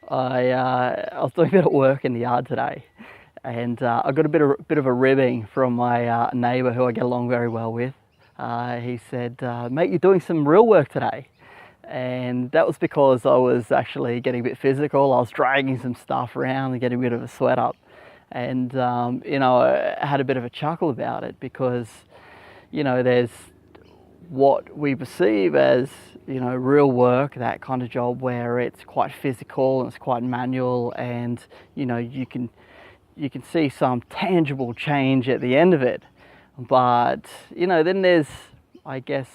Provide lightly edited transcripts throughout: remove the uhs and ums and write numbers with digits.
I was doing a bit of work in the yard today, and I got a bit of a ribbing from my neighbour who I get along very well with. He said, "Mate, you're doing some real work today," and that was because I was actually getting a bit physical. I was dragging some stuff around and getting a bit of a sweat up, and I had a bit of a chuckle about it because there's what we perceive as real work, that kind of job where it's quite physical and it's quite manual, and you can see some tangible change at the end of it. But then there's, I guess,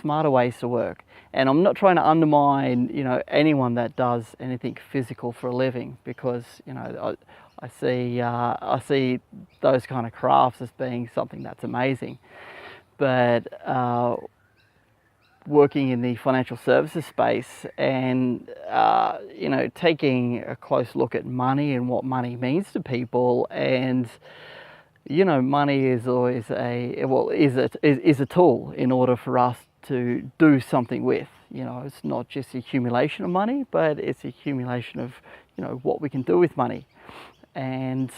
smarter ways to work. And I'm not trying to undermine anyone that does anything physical for a living, because I see those kind of crafts as being something that's amazing. But working in the financial services space and taking a close look at money and what money means to people, and money is always is a tool in order for us to do something with. It's not just the accumulation of money, but it's the accumulation of what we can do with money. And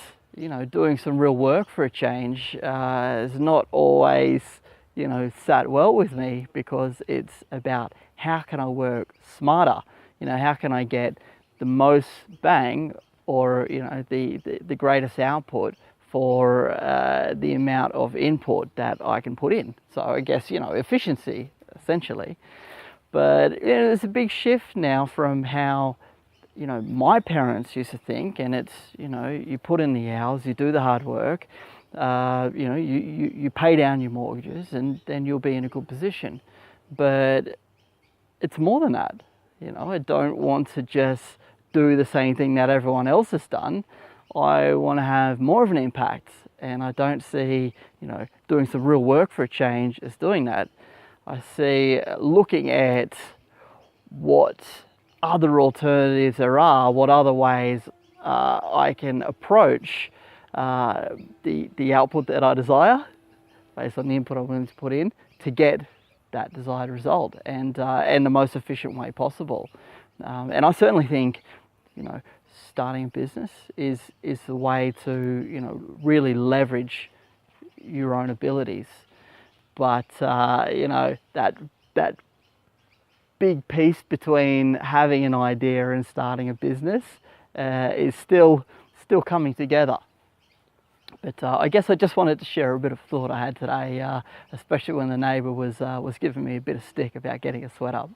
doing some real work for a change is not always sat well with me, because it's about how can I work smarter, how can I get the most bang, or the greatest output for the amount of input that I can put in. So I guess efficiency essentially. But there's a big shift now from how my parents used to think, and it's you put in the hours, you do the hard work, you pay down your mortgages, and then you'll be in a good position. But it's more than that. I don't want to just do the same thing that everyone else has done. I want to have more of an impact, and I don't see doing some real work for a change as doing that. I see looking at what other alternatives there are, what other ways I can approach the output that I desire based on the input I'm willing to put in to get that desired result, and the most efficient way possible. And I certainly think starting a business is the way to really leverage your own abilities. But that big piece between having an idea and starting a business is still coming together. But I guess I just wanted to share a bit of thought I had today, especially when the neighbour was giving me a bit of stick about getting a sweat up.